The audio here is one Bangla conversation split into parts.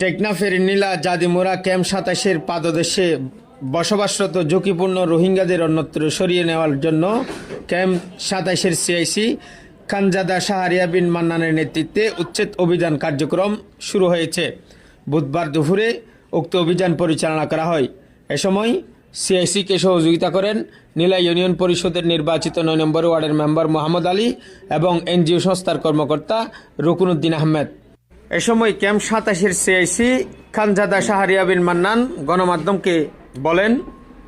টেকনাফের নীলা জাদিমোরা ক্যাম্প ২৭-এর পাদদেশে বসবাসরত ঝুঁকিপূর্ণ রোহিঙ্গাদের অন্যত্র সরিয়ে নেওয়ার জন্য ক্যাম্প ২৭-এর সিআইসি খানজাদা শাহরিয়া বিন মান্নানের নেতৃত্বে উচ্ছেদ অভিযান কার্যক্রম শুরু হয়েছে। বুধবার দুপুরে উক্ত অভিযান পরিচালনা করা হয়। এ সময় সিআইসিকে সহযোগিতা করেন নীলা ইউনিয়ন পরিষদের নির্বাচিত ৯ নম্বর ওয়ার্ডের মেম্বার মোহাম্মদ আলী এবং এনজিও সংস্থার কর্মকর্তা রুকনউদ্দিন আহমেদ। এ সময় ক্যাম্প ২৭-এর সিআইসি খানজাদা শাহরিয়া বিন মান্নান গণমাধ্যমকে বলেন,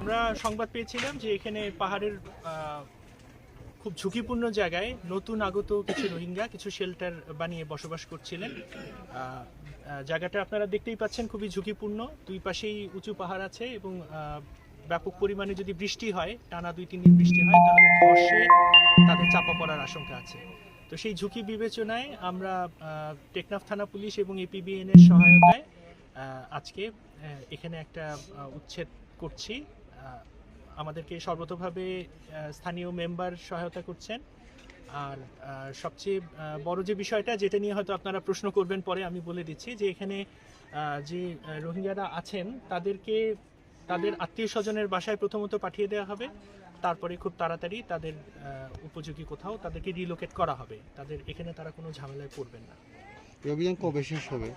আমরা সংবাদ পেয়েছিলাম যে এখানে পাহাড়ের খুব ঝুঁকিপূর্ণ জায়গায় নতুন আগত কিছু রোহিঙ্গা কিছু শেল্টার বানিয়ে বসবাস করছিলেন। জায়গাটা আপনারা দেখতেই পাচ্ছেন, খুবই ঝুঁকিপূর্ণ। দুই পাশেই উঁচু পাহাড় আছে এবং ব্যাপক পরিমাণে যদি বৃষ্টি হয়, টানা ২-৩ দিন বৃষ্টি হয়, তাহলে ধসে তাদের চাপা পড়ার আশঙ্কা আছে। তো সেই ঝুঁকি বিবেচনায় আমরা টেকনাফ থানা পুলিশ এবং এপিবিএন এর সহায়তায় আজকে এখানে একটা উচ্ছেদ করছি। আমাদেরকে সর্বতোভাবে স্থানীয় মেম্বার সহায়তা করছেন। আর সবচেয়ে বড় যে বিষয়টা, যেটা নিয়ে হয়তো আপনারা প্রশ্ন করবেন পরে, আমি বলে দিচ্ছি যে এখানে যে রোহিঙ্গারা আছেন তাদেরকে তাদের আত্মীয় স্বজনের বাসায় প্রথমত পাঠিয়ে দেওয়া হবে। তারপরে খুব তাড়াতাড়ি তাদের উপযোগী কোথাও তাদেরকে রিলোকেট করা হবে। তাদের এখানে তারা কোনো ঝামেলায় পড়বেন না। অভিযান কবে শেষ হবে?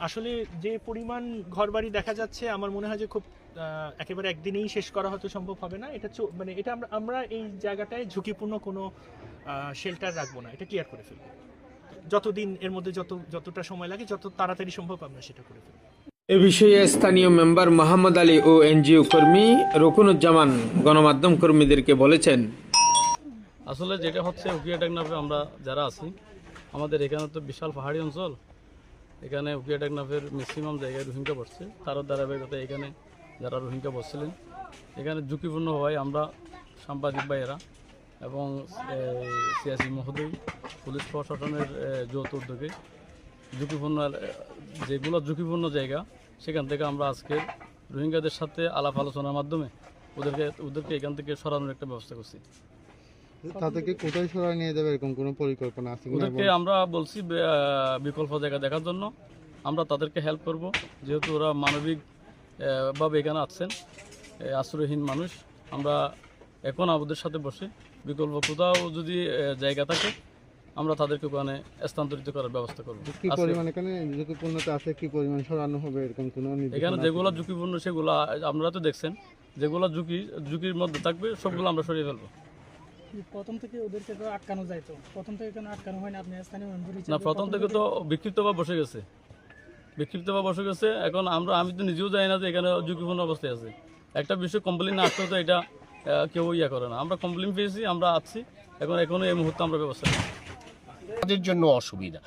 আসলে যে পরিমাণ ঘরবাড়ি দেখা যাচ্ছে, আমার মনে হয় যে খুব একেবারে একদিনেই শেষ করা হয়তো সম্ভব হবে না। এটা মানে এটা আমরা এই জায়গাটায় ঝুঁকিপূর্ণ কোনো শেল্টার রাখবো না, এটা ক্লিয়ার করে ফেলবো। যতদিন এর মধ্যে যতটা সময় লাগে, যত তাড়াতাড়ি সম্ভব আমরা সেটা করে ফেলবো। এ বিষয়ে স্থানীয় মেম্বার মোহাম্মদ আলী ও এনজিও কর্মী রুকনউজ্জামান গণমাধ্যম কর্মীদেরকে বলেছেন, আসলে যেটা হচ্ছে উকিয়া টেকনাফে আমরা যারা আছি, আমাদের এখানে তো বিশাল পাহাড়ি অঞ্চল। এখানে উকিয়া টেকনাফের ম্যাক্সিমাম জায়গায় রোহিঙ্গা বসছে। তারও ধারাবাহিকতা এখানে যারা রোহিঙ্গা বসছিলেন, এখানে ঝুঁকিপূর্ণ হওয়ায় আমরা সাংবাদিক ভাইয়েরা এবং সিআইসি মহোদয়, পুলিশ প্রশাসনের যৌথ উদ্যোগে যেগুলো ঝুঁকিপূর্ণ জায়গা, সেখান থেকে আমরা আজকে রোহিঙ্গাদের সাথে আলাপ আলোচনার মাধ্যমে ওদেরকে এখান থেকে সরানোর একটা ব্যবস্থা করছি। তাদেরকে কোথায় সরাই নিয়ে যাবে এরকম কোনো পরিকল্পনা আছে? ওদেরকে আমরা বলছি বিকল্প জায়গা দেখার জন্য। আমরা তাদেরকে হেল্প করব, যেহেতু ওরা মানবিক ভাবে এখানে আছেন, আশ্রয়হীন মানুষ। আমরা এখন ওদের সাথে বসে বিকল্প কোথাও যদি জায়গা থাকে, আমরা তাদেরকে ওখানে স্থানান্তরিত করার ব্যবস্থা করব। কি পরিমাণ এখানে ঝুঁকিপূর্ণতা আছে, কি পরিমাণ সরানো হবে এরকম কোনো? এখানে যেগুলো ঝুঁকিপূর্ণ সেগুলো আপনারা তো দেখছেন, যেগুলো ঝুঁকির মধ্যে থাকবে সবগুলো আমরা সরিয়ে ফেলবো। প্রথম থেকে ওদেরকে তো আটকানো যায়, তো প্রথম থেকে কেন আটকানো হয় না? আপনি স্থানীয় মেম্বার না, প্রথম থেকে তো বিক্ষিপ্তভাবে বসে গেছে। এখন আমি তো নিজেও জানি না যে এখানে ঝুঁকিপূর্ণ অবস্থায় আছে। একটা বিষয় কমপ্লেন না আসলে তো এটা কেউ করে না। আমরা কমপ্লেন পেয়েছি, আমরা আছি। এখনো এই মুহূর্তে আমরা ব্যবস্থা নিই। তাদের জন্য অসুবিধা,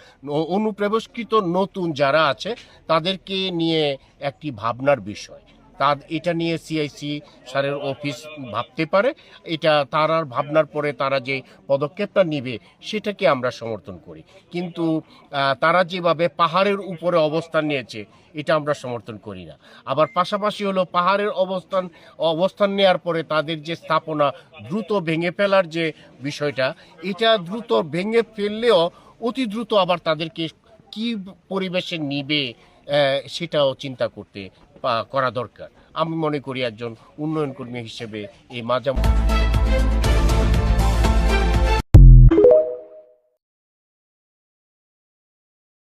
অনুপ্রবেশকৃত নতুন যারা আছে তাদেরকে নিয়ে একটি ভাবনার বিষয়। এটা নিয়ে সিআইসি স্যারের অফিস ভাবতে পারে। এটা তারার ভাবনার পরে তারা যে পদক্ষেপটা নেবে সেটাকে আমরা সমর্থন করি। কিন্তু তারা যেভাবে পাহাড়ের উপরে অবস্থান নিয়েছে, এটা আমরা সমর্থন করি না। আবার পাশাপাশি হলো পাহাড়ের অবস্থান নেওয়ার পরে তাদের যে স্থাপনা দ্রুত ভেঙে ফেলার যে বিষয়টা, এটা দ্রুত ভেঙে ফেললেও অতি দ্রুত আবার তাদেরকে কি পরিবেশে নিবে সেটাও চিন্তা করা দরকার। আমি মনে করি একজন উন্নয়ন কর্মী হিসেবে এই মাঝামাঝি